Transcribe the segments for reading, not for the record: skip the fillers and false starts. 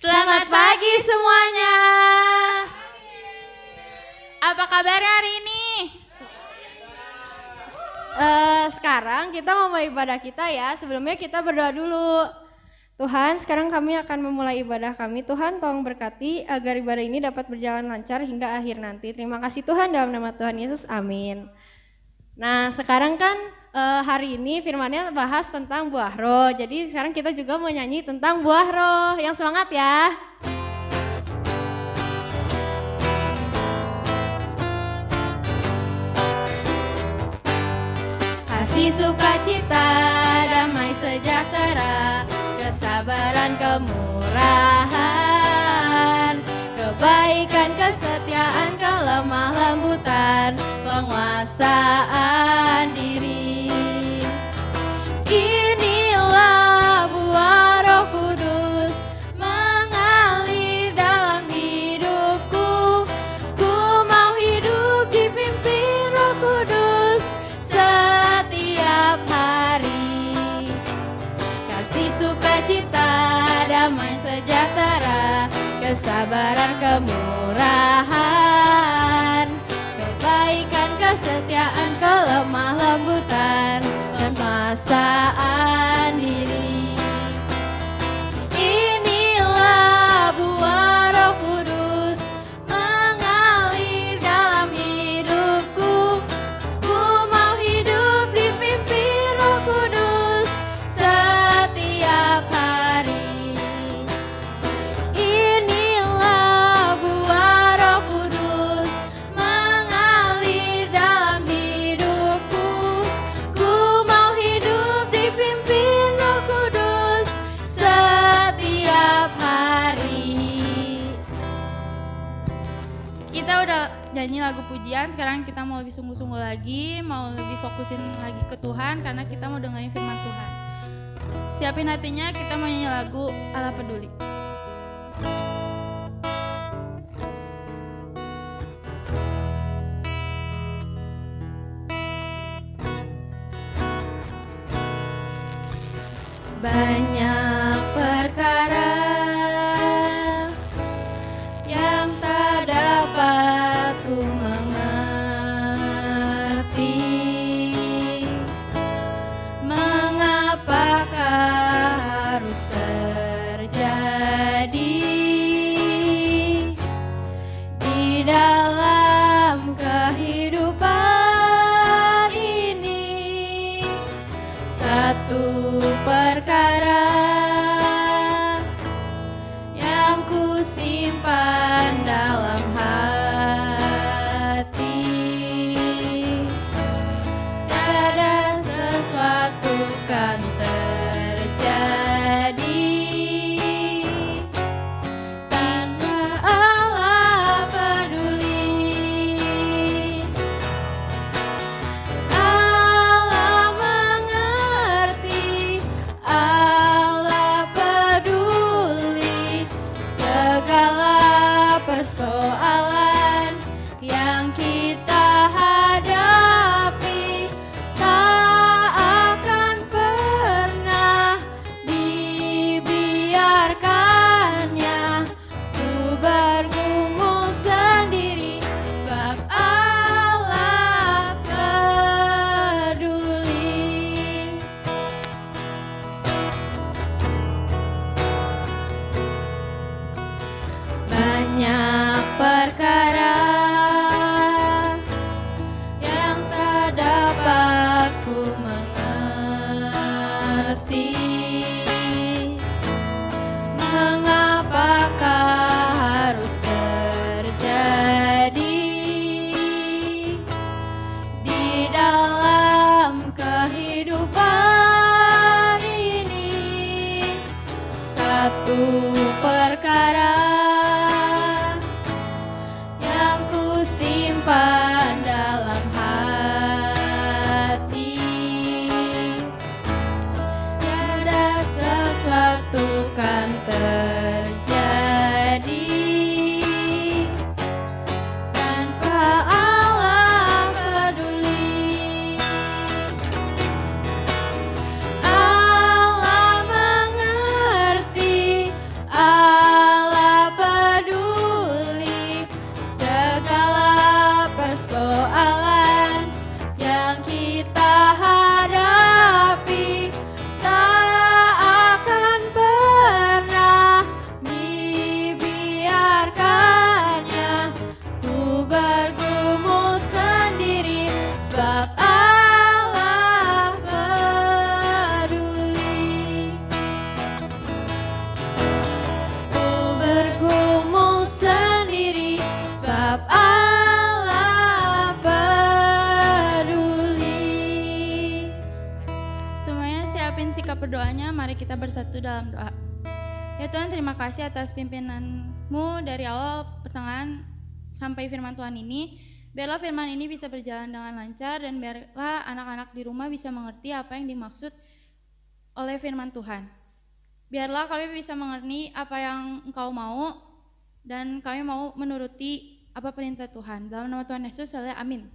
Selamat pagi semuanya. Apa kabarnya hari ini? Sekarang kita mau mulai ibadah kita ya. Sebelumnya kita berdoa dulu. Tuhan, sekarang kami akan memulai ibadah kami. Tuhan, tolong berkati agar ibadah ini dapat berjalan lancar hingga akhir nanti. Terima kasih Tuhan, dalam nama Tuhan Yesus, amin. Nah, sekarang kan hari ini firmannya bahas tentang buah roh. Jadi sekarang kita juga mau nyanyi tentang buah roh. Yang semangat ya. Kasih, sukacita, damai sejahtera, kesabaran, kemurahan, kebaikan, kesetiaan, kelemah lembutan, penguasaan diri. Inilah buah Roh Kudus mengalir dalam hidupku. Ku mau hidup dipimpin Roh Kudus setiap hari. Kasih, sukacita, damai sejahtera, kesabaran, kemurahan, kebaikan, kesetiaan, kelemah lembutan, penguasaan diri. Inilah buah Roh Kudus mengalir dalam hidupku. Ku mau hidup dipimpin Roh Kudus setiap hari. Inilah buah Roh Kudus mengalir dalam hidupku. Ku mau hidup dipimpin Roh Kudus setiap hari. Kita udah nyanyi lagu pujian, sekarang kita mau lebih sungguh-sungguh lagi, mau lebih fokusin lagi ke Tuhan karena kita mau dengerin firman Tuhan. Siapin hatinya, kita mau nyanyi lagu Allah Peduli. Banyak perkara yang tak dapat ku mengerti. Mengapakah harus terjadi di dalam kehidupan ini? Satu perkara yang ku simpan dalam hati, tiada sesuatu kan terjadi tanpa Allah peduli. Allah mengerti, Allah peduli segala persoalan yang kita hadapi. Tak akan pernah dibiarkannya ku bergumul sendiri, sebab Allah peduli. Banyak perkara berdoanya, mari kita bersatu dalam doa. Ya Tuhan, terima kasih atas pimpinanmu dari awal, pertengahan, sampai firman Tuhan ini. Biarlah firman ini bisa berjalan dengan lancar dan biarlah anak-anak di rumah bisa mengerti apa yang dimaksud oleh firman Tuhan. Biarlah kami bisa mengerti apa yang Engkau mau dan kami mau menuruti apa perintah Tuhan. Dalam nama Tuhan Yesus, amin.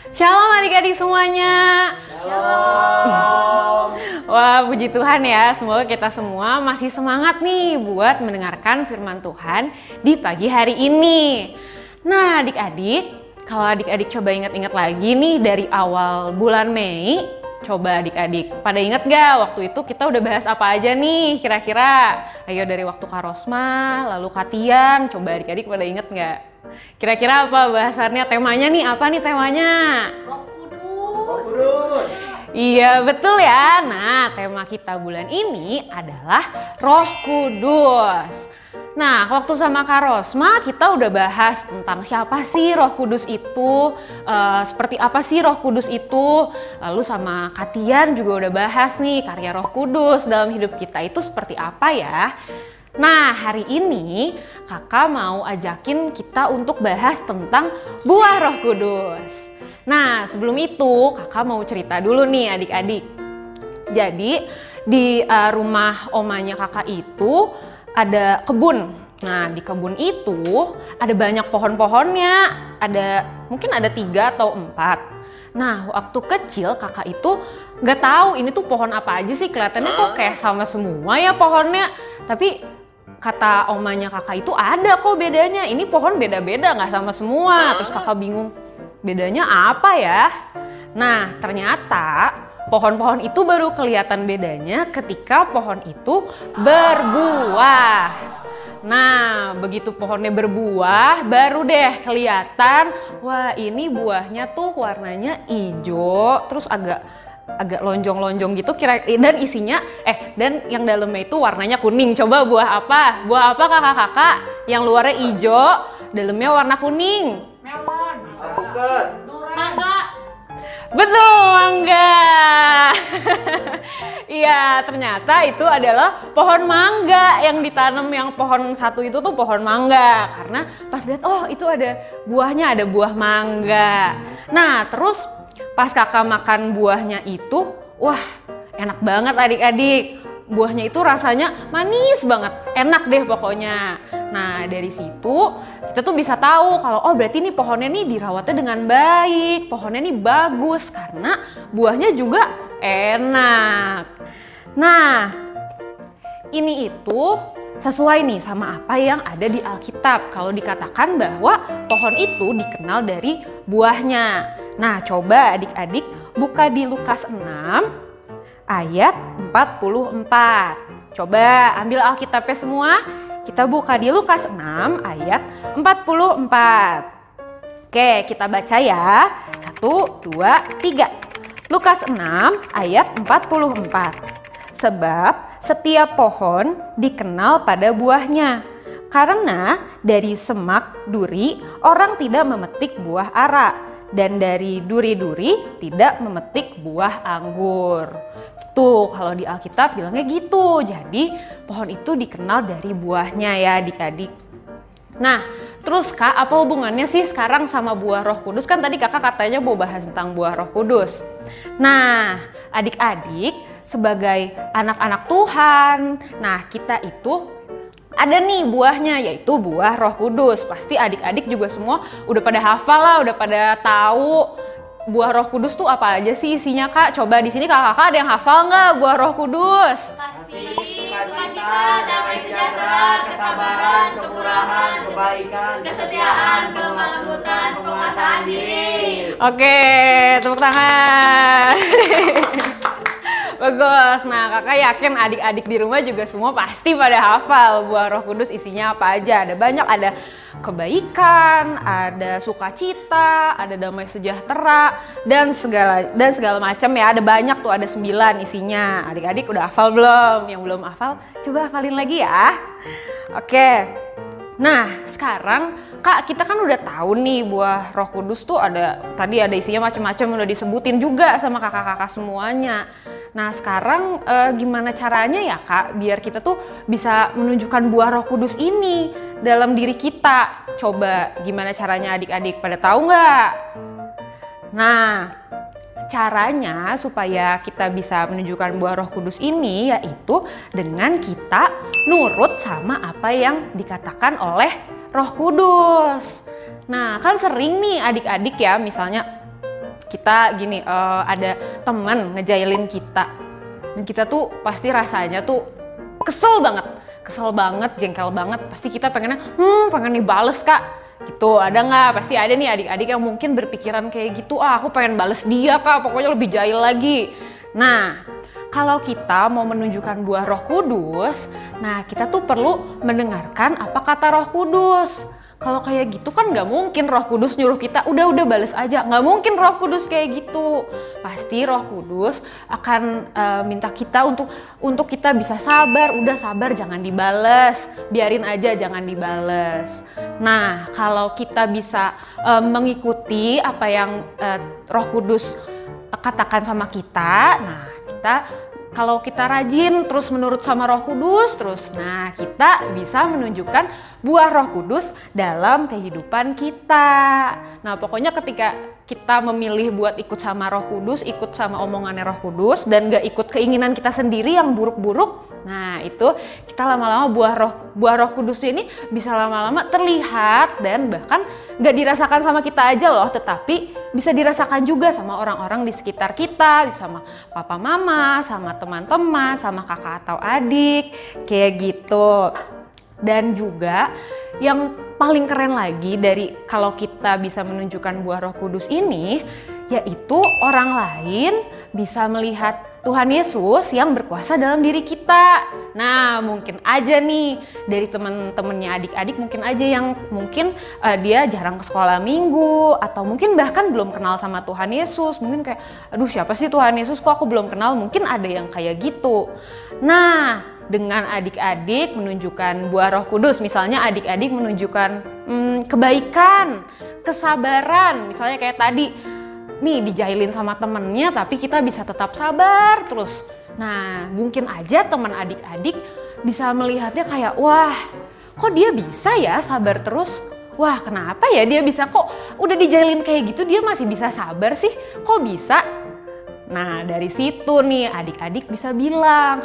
Shalom adik-adik semuanya. Shalom. Wah, puji Tuhan ya, semoga kita semua masih semangat nih buat mendengarkan firman Tuhan di pagi hari ini. Nah adik-adik, kalau adik-adik coba ingat-ingat lagi nih dari awal bulan Mei, coba adik-adik pada ingat gak waktu itu kita udah bahas apa aja nih kira-kira? Ayo dari waktu Karosma, lalu Katian, coba adik-adik pada inget gak? Kira-kira apa bahasannya, temanya nih, apa nih temanya? Roh Kudus. Iya betul ya. Nah tema kita bulan ini adalah Roh Kudus. Nah waktu sama Karosma kita udah bahas tentang siapa sih Roh Kudus itu, seperti apa sih Roh Kudus itu. Lalu sama Katian juga udah bahas nih karya Roh Kudus dalam hidup kita itu seperti apa ya. Nah hari ini kakak mau ajakin kita untuk bahas tentang buah Roh Kudus. Nah sebelum itu kakak mau cerita dulu nih adik-adik. Jadi di rumah omanya kakak itu ada kebun. Nah di kebun itu ada banyak pohon-pohonnya. Mungkin ada 3 atau 4. Nah waktu kecil kakak itu nggak tahu ini tuh pohon apa aja sih, kelihatannya kok kayak sama semua ya pohonnya. Tapi kata omanya kakak itu ada kok bedanya, ini pohon beda-beda nggak sama semua. Terus kakak bingung bedanya apa ya. Nah ternyata pohon-pohon itu baru kelihatan bedanya ketika pohon itu berbuah. Nah begitu pohonnya berbuah baru deh kelihatan, wah ini buahnya tuh warnanya hijau terus agak lonjong-lonjong gitu dan isinya dan yang dalamnya itu warnanya kuning. Coba buah apa? Buah apa kakak-kakak? Yang luarnya hijau, dalamnya warna kuning. Melon. Alpukat. Mangga. Betul, mangga. Iya, ternyata itu adalah pohon mangga yang ditanam, yang pohon satu itu tuh pohon mangga. Karena pas lihat, oh itu ada buahnya, ada buah mangga. Nah, terus pas kakak makan buahnya itu, wah enak banget adik-adik. Buahnya itu rasanya manis banget, enak deh pokoknya. Nah dari situ kita tuh bisa tahu kalau oh berarti nih pohonnya nih dirawatnya dengan baik, pohonnya nih bagus karena buahnya juga enak. Nah ini itu sesuai nih sama apa yang ada di Alkitab. Kalau dikatakan bahwa pohon itu dikenal dari buahnya. Nah coba adik-adik buka di Lukas 6 ayat 44. Coba ambil Alkitabnya semua. Kita buka di Lukas 6 ayat 44. Oke kita baca ya. 1, 2, 3. Lukas 6 ayat 44. Sebab setiap pohon dikenal pada buahnya. Karena dari semak duri orang tidak memetik buah ara. Dan dari duri-duri tidak memetik buah anggur. Tuh kalau di Alkitab bilangnya gitu. Jadi pohon itu dikenal dari buahnya ya adik-adik. Nah terus kak, apa hubungannya sih sekarang sama buah Roh Kudus? Kan tadi kakak katanya mau bahas tentang buah Roh Kudus. Nah adik-adik sebagai anak-anak Tuhan, nah kita itu ada nih buahnya, yaitu buah Roh Kudus. Pasti adik-adik juga semua udah pada hafal lah, udah pada tahu buah Roh Kudus tuh apa aja sih isinya kak. Coba di sini kakak-kakak ada yang hafal nggak buah Roh Kudus? Kasih, sukacita, damai sejahtera, kesabaran, kemurahan, kebaikan, kesetiaan, kelemah lembutan, penguasaan diri. Oke, tepuk tangan. Bagus. Nah kakak yakin adik-adik di rumah juga semua pasti pada hafal buah Roh Kudus isinya apa aja. Ada banyak, ada kebaikan, ada sukacita, ada damai sejahtera dan segala macam ya. Ada banyak tuh, ada 9 isinya. Adik-adik udah hafal belum? Yang belum hafal coba hafalin lagi ya. Oke. Nah, sekarang Kak, kita kan udah tahu nih buah Roh Kudus tuh tadi ada isinya macam-macam, udah disebutin juga sama kakak-kakak semuanya. Nah, sekarang gimana caranya ya Kak biar kita tuh bisa menunjukkan buah Roh Kudus ini dalam diri kita? Coba gimana caranya adik-adik, pada tahu nggak? Nah, caranya supaya kita bisa menunjukkan buah Roh Kudus ini yaitu dengan kita nurut sama apa yang dikatakan oleh Roh Kudus. Nah, kan sering nih adik-adik ya, misalnya kita gini, ada teman ngejailin kita. Dan kita tuh pasti rasanya tuh kesel banget, jengkel banget. Pasti kita pengen dibales Kak. Gitu, ada nggak? Pasti ada nih adik-adik yang mungkin berpikiran kayak gitu, aku pengen bales dia Kak, pokoknya lebih jahil lagi. Nah, kalau kita mau menunjukkan buah Roh Kudus, nah kita tuh perlu mendengarkan apa kata Roh Kudus. Kalau kayak gitu kan nggak mungkin Roh Kudus nyuruh kita udah bales aja, nggak mungkin Roh Kudus kayak gitu. Pasti Roh Kudus akan minta kita untuk kita bisa sabar, udah sabar jangan dibales, biarin aja jangan dibales. Nah, kalau kita bisa mengikuti apa yang Roh Kudus katakan sama kita, nah kalau kita rajin terus menurut sama Roh Kudus terus, nah kita bisa menunjukkan buah Roh Kudus dalam kehidupan kita. Nah, pokoknya ketika kita memilih buat ikut sama Roh Kudus, ikut sama omongannya Roh Kudus dan gak ikut keinginan kita sendiri yang buruk-buruk, nah itu kita lama-lama buah Roh Kudus ini bisa lama-lama terlihat dan bahkan gak dirasakan sama kita aja loh, tetapi bisa dirasakan juga sama orang-orang di sekitar kita, bisa sama papa mama, sama teman-teman, sama kakak atau adik, kayak gitu. Dan juga yang paling keren lagi dari kalau kita bisa menunjukkan buah Roh Kudus ini, yaitu orang lain bisa melihat Tuhan Yesus yang berkuasa dalam diri kita. Nah, mungkin aja nih dari teman-temannya adik-adik, mungkin aja yang mungkin dia jarang ke sekolah minggu atau mungkin bahkan belum kenal sama Tuhan Yesus. Mungkin kayak, aduh siapa sih Tuhan Yesus, kok aku belum kenal, mungkin ada yang kayak gitu. Nah, dengan adik-adik menunjukkan buah Roh Kudus, misalnya adik-adik menunjukkan kebaikan, kesabaran, misalnya kayak tadi nih dijailin sama temennya tapi kita bisa tetap sabar terus. Nah, mungkin aja teman adik-adik bisa melihatnya kayak, wah kok dia bisa ya sabar terus, wah kenapa ya dia bisa, kok udah dijailin kayak gitu dia masih bisa sabar sih, kok bisa. Nah, dari situ nih adik-adik bisa bilang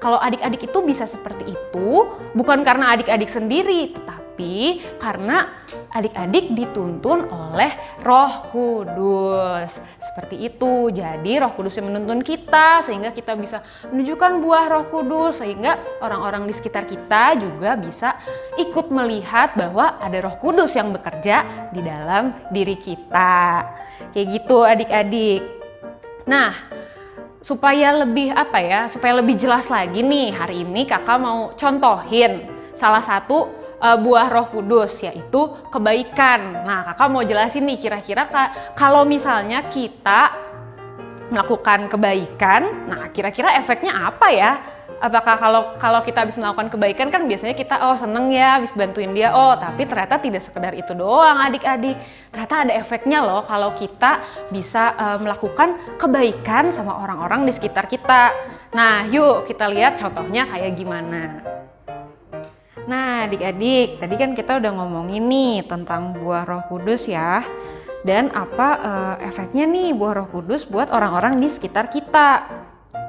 kalau adik-adik itu bisa seperti itu bukan karena adik-adik sendiri, tetapi karena adik-adik dituntun oleh Roh Kudus. Seperti itu. Jadi Roh Kudus yang menuntun kita sehingga kita bisa menunjukkan buah Roh Kudus, sehingga orang-orang di sekitar kita juga bisa ikut melihat bahwa ada Roh Kudus yang bekerja di dalam diri kita. Kayak gitu adik-adik. Nah, supaya lebih jelas lagi nih, hari ini kakak mau contohin salah satu buah Roh Kudus, yaitu kebaikan. Nah, kakak mau jelasin nih kira-kira kalau misalnya kita melakukan kebaikan, nah kira-kira efeknya apa ya? Apakah kalau kita habis melakukan kebaikan kan biasanya kita seneng ya habis bantuin dia, tapi ternyata tidak sekedar itu doang adik-adik. Ternyata ada efeknya loh kalau kita bisa melakukan kebaikan sama orang-orang di sekitar kita. Nah, yuk kita lihat contohnya kayak gimana. Nah, adik-adik, tadi kan kita udah ngomongin nih tentang buah Roh Kudus ya. Dan apa efeknya nih buah Roh Kudus buat orang-orang di sekitar kita.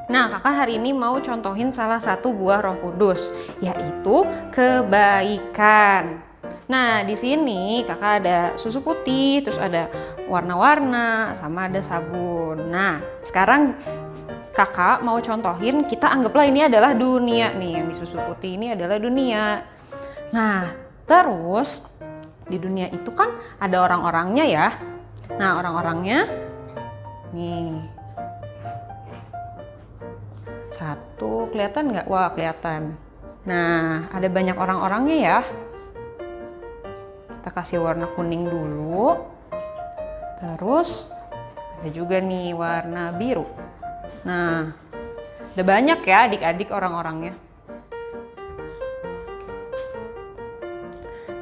Nah, kakak hari ini mau contohin salah satu buah Roh Kudus, yaitu kebaikan. Nah, di sini kakak ada susu putih, terus ada warna-warna, sama ada sabun. Nah, sekarang kakak mau contohin, kita anggaplah ini adalah dunia nih, yang di susu putih ini adalah dunia. Nah, terus di dunia itu kan ada orang-orangnya ya. Nah, orang-orangnya nih. Satu, kelihatan nggak? Wah, kelihatan. Nah, ada banyak orang-orangnya ya. Kita kasih warna kuning dulu. Terus ada juga nih warna biru. Nah, ada banyak ya adik-adik orang-orangnya.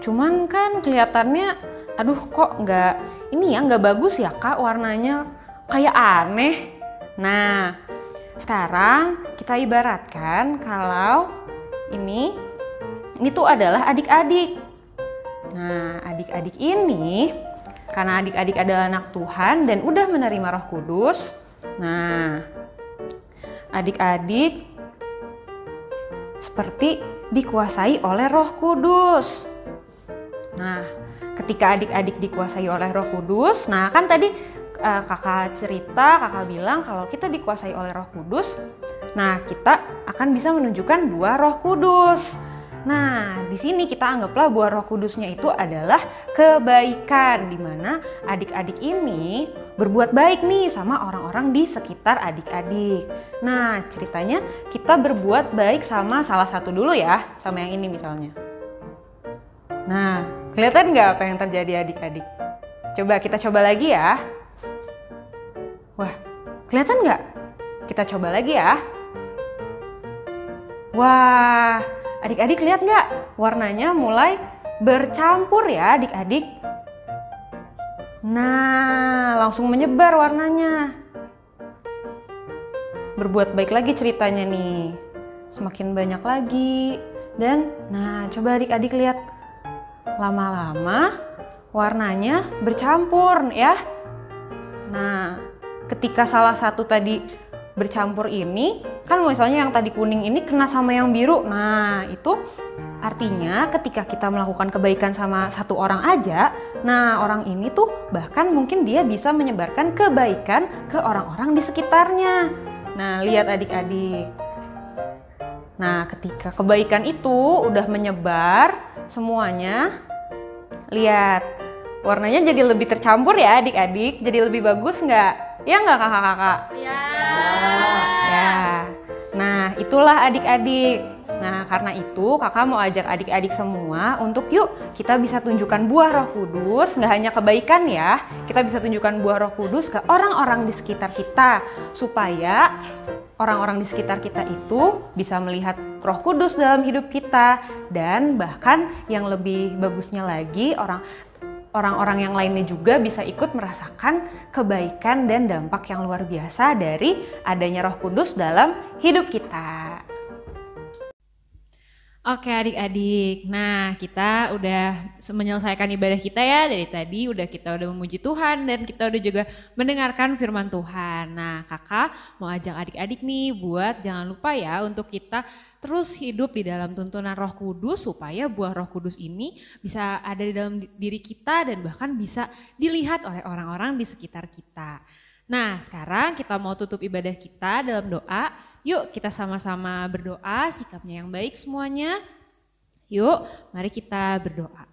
Cuman kan kelihatannya, aduh kok nggak bagus ya Kak warnanya, kayak aneh. Nah, sekarang kita ibaratkan kalau ini tuh adalah adik-adik. Nah, adik-adik ini karena adik-adik adalah anak Tuhan dan udah menerima Roh Kudus. Nah, adik-adik seperti dikuasai oleh Roh Kudus. Nah, ketika adik-adik dikuasai oleh Roh Kudus, nah kan tadi kakak bilang kalau kita dikuasai oleh Roh Kudus, nah kita akan bisa menunjukkan buah Roh Kudus. Nah, di sini kita anggaplah buah Roh Kudusnya itu adalah kebaikan, di mana adik-adik ini berbuat baik nih sama orang-orang di sekitar adik-adik. Nah, ceritanya kita berbuat baik sama salah satu dulu ya, sama yang ini misalnya. Nah, kelihatan nggak apa yang terjadi adik-adik? Kita coba lagi ya. Wah, kelihatan nggak? Kita coba lagi ya. Wah, adik-adik lihat nggak? Warnanya mulai bercampur ya adik-adik. Nah, langsung menyebar warnanya. Berbuat baik lagi ceritanya nih. Semakin banyak lagi. Dan, nah coba adik-adik lihat. Lama-lama warnanya bercampur ya. Nah, ketika salah satu tadi bercampur ini, kan misalnya yang tadi kuning ini kena sama yang biru. Nah, itu artinya ketika kita melakukan kebaikan sama satu orang aja, nah orang ini tuh bahkan mungkin dia bisa menyebarkan kebaikan ke orang-orang di sekitarnya. Nah, lihat adik-adik. Nah, ketika kebaikan itu udah menyebar semuanya, lihat warnanya jadi lebih tercampur ya adik-adik, jadi lebih bagus nggak? Ya nggak kakak-kakak? Ya. Ya. Nah, itulah adik-adik. Nah, karena itu kakak mau ajak adik-adik semua untuk yuk kita bisa tunjukkan buah Roh Kudus, nggak hanya kebaikan ya, kita bisa tunjukkan buah Roh Kudus ke orang-orang di sekitar kita, supaya orang-orang di sekitar kita itu bisa melihat Roh Kudus dalam hidup kita, dan bahkan yang lebih bagusnya lagi orang-orang yang lainnya juga bisa ikut merasakan kebaikan dan dampak yang luar biasa dari adanya Roh Kudus dalam hidup kita. Oke adik-adik, nah kita udah menyelesaikan ibadah kita ya. Dari tadi kita udah memuji Tuhan dan kita udah juga mendengarkan firman Tuhan. Nah kakak mau ajak adik-adik nih buat jangan lupa ya untuk kita terus hidup di dalam tuntunan Roh Kudus, supaya buah Roh Kudus ini bisa ada di dalam diri kita dan bahkan bisa dilihat oleh orang-orang di sekitar kita. Nah sekarang kita mau tutup ibadah kita dalam doa. Yuk kita sama-sama berdoa, sikapnya yang baik semuanya. Yuk mari kita berdoa.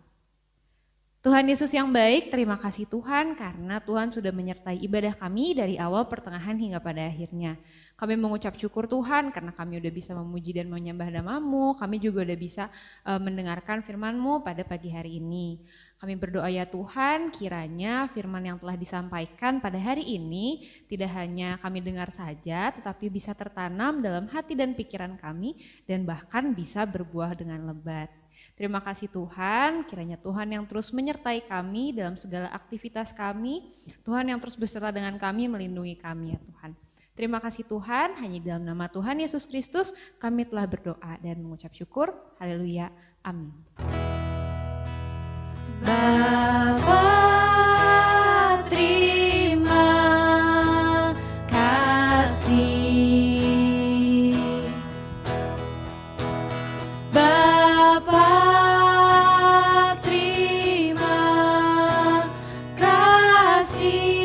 Tuhan Yesus yang baik, terima kasih Tuhan karena Tuhan sudah menyertai ibadah kami dari awal, pertengahan hingga pada akhirnya. Kami mengucap syukur Tuhan karena kami udah bisa memuji dan menyembah nama-Mu. Kami juga udah bisa mendengarkan firman-Mu pada pagi hari ini. Kami berdoa ya Tuhan, kiranya firman yang telah disampaikan pada hari ini tidak hanya kami dengar saja, tetapi bisa tertanam dalam hati dan pikiran kami dan bahkan bisa berbuah dengan lebat. Terima kasih Tuhan, kiranya Tuhan yang terus menyertai kami dalam segala aktivitas kami, Tuhan yang terus beserta dengan kami, melindungi kami ya Tuhan. Terima kasih Tuhan, hanya dalam nama Tuhan Yesus Kristus kami telah berdoa dan mengucap syukur. Haleluya, amin. Bapa, terima kasih. Bapa, terima kasih.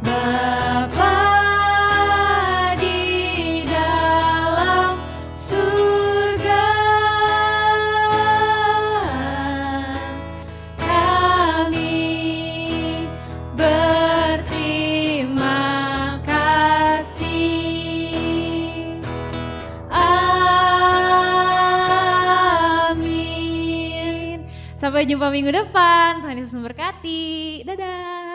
Bapa di dalam surga, kami berterima kasih. Amin. Sampai jumpa minggu depan, Tuhan Yesus memberkati. Dadah.